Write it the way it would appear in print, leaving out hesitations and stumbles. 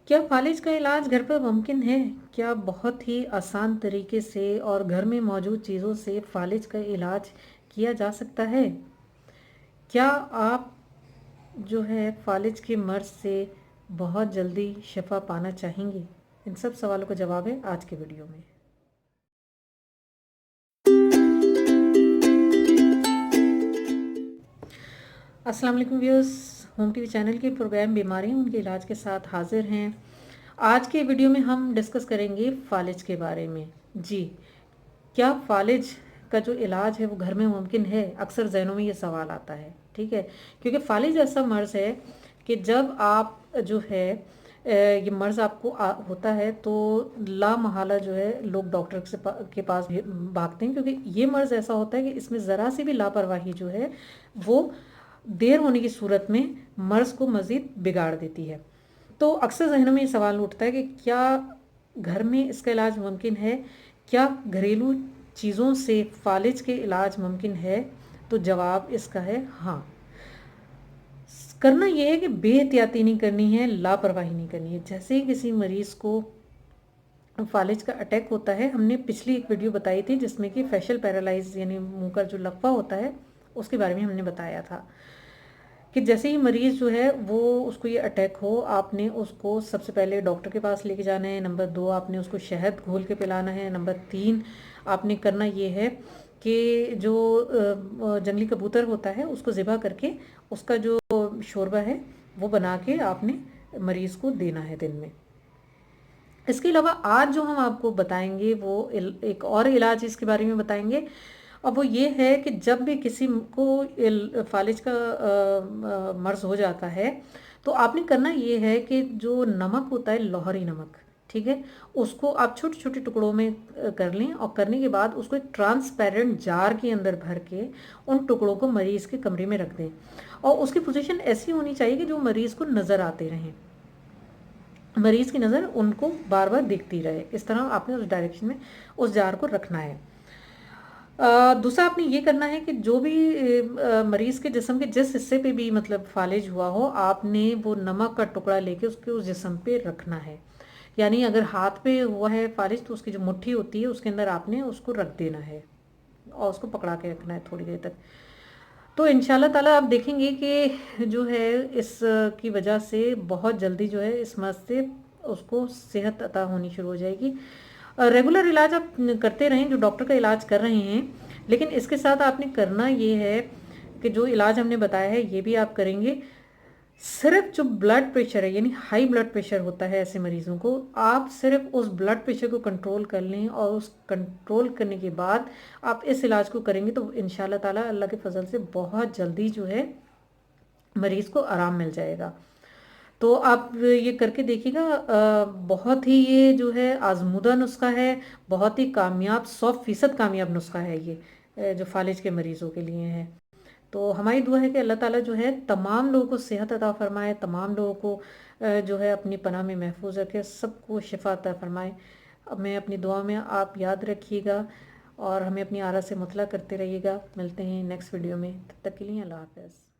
क्या फालिज का इलाज घर पर मुमकिन है? क्या बहुत ही आसान तरीके से और घर में मौजूद चीज़ों से फालिज का इलाज किया जा सकता है? क्या आप जो है फालिज के मर्ज़ से बहुत जल्दी शिफा पाना चाहेंगे? इन सब सवालों का जवाब है आज के वीडियो में। अस्सलाम वालेकुम व्यूअर्स, होम टीवी चैनल के प्रोग्राम बीमारियां उनके इलाज के साथ हाजिर हैं। आज के वीडियो में हम डिस्कस करेंगे फालिज के बारे में। जी, क्या फालिज का जो इलाज है वो घर में मुमकिन है? अक्सर जहनों में ये सवाल आता है, ठीक है, क्योंकि फालिज ऐसा मर्ज़ है कि जब आप जो है ये मर्ज़ आपको होता है तो ला महला जो है लोग डॉक्टर के पास भागते हैं, क्योंकि ये मर्ज़ ऐसा होता है कि इसमें ज़रा सी भी लापरवाही जो है वो देर होने की सूरत में मर्ज़ को मज़ीद बिगाड़ देती है। तो अक्सर जहनों में ये सवाल उठता है कि क्या घर में इसका इलाज मुमकिन है? क्या घरेलू चीज़ों से फालिज के इलाज मुमकिन है? तो जवाब इसका है हाँ। करना यह है कि बेहतियाती नहीं करनी है, लापरवाही नहीं करनी है। जैसे ही किसी मरीज़ को फालिज का अटैक होता है, हमने पिछली एक वीडियो बताई थी जिसमें कि फेशियल पैरालाइज यानी मुंह का जो लकवा होता है उसके बारे में हमने बताया था कि जैसे ही मरीज़ जो है वो उसको ये अटैक हो, आपने उसको सबसे पहले डॉक्टर के पास लेके जाना है। नंबर 2, आपने उसको शहद घोल के पिलाना है। नंबर 3, आपने करना ये है कि जो जंगली कबूतर होता है उसको ज़िबा करके उसका जो शोरबा है वो बना के आपने मरीज़ को देना है दिन में। इसके अलावा आज जो हम आपको बताएंगे वो एक और इलाज इसके बारे में बताएंगे, और वो ये है कि जब भी किसी को फालिज का मर्ज़ हो जाता है तो आपने करना ये है कि जो नमक होता है, लोहरी नमक, ठीक है, उसको आप छोटे छोटे टुकड़ों में कर लें, और करने के बाद उसको एक ट्रांसपेरेंट जार के अंदर भर के उन टुकड़ों को मरीज़ के कमरे में रख दें, और उसकी पोजीशन ऐसी होनी चाहिए कि जो मरीज़ को नज़र आते रहें, मरीज़ की नज़र उनको बार बार दिखती रहे। इस तरह आपने उस डायरेक्शन में उस जार को रखना है। दूसरा आपने ये करना है कि जो भी मरीज़ के जिस्म के जिस हिस्से पे भी मतलब फालिज हुआ हो, आपने वो नमक का टुकड़ा लेके उसके उस जिस्म पे रखना है। यानी अगर हाथ पे हुआ है फालिज तो उसकी जो मुट्ठी होती है उसके अंदर आपने उसको रख देना है और उसको पकड़ा के रखना है थोड़ी देर तक। तो इंशाल्लाह ताला आप देखेंगे कि जो है इस की वजह से बहुत जल्दी जो है इस मर्ज़ से उसको सेहत अता होनी शुरू हो जाएगी। रेगुलर इलाज आप करते रहें जो डॉक्टर का इलाज कर रहे हैं, लेकिन इसके साथ आपने करना ये है कि जो इलाज हमने बताया है ये भी आप करेंगे। सिर्फ जो ब्लड प्रेशर है यानी हाई ब्लड प्रेशर होता है ऐसे मरीजों को, आप सिर्फ उस ब्लड प्रेशर को कंट्रोल कर लें, और उस कंट्रोल करने के बाद आप इस इलाज को करेंगे तो इंशाल्लाह ताला अल्लाह के फजल से बहुत जल्दी जो है मरीज को आराम मिल जाएगा। तो आप ये करके देखिएगा। बहुत ही ये जो है आजमूदा नुस्खा है, बहुत ही कामयाब, 100% कामयाब नुस्खा है ये, जो फालिज के मरीजों के लिए है। तो हमारी दुआ है कि अल्लाह ताला जो है तमाम लोगों को सेहत अता फरमाए, तमाम लोगों को जो है अपनी पनाह में महफूज रखे, सबको शिफा अता फरमाए। अब मैं अपनी दुआ में आप याद रखिएगा और हमें अपनी आरा से मुतला करते रहिएगा। मिलते हैं नेक्स्ट वीडियो में, तब तक के लिए अल्लाह हाफ़िज़।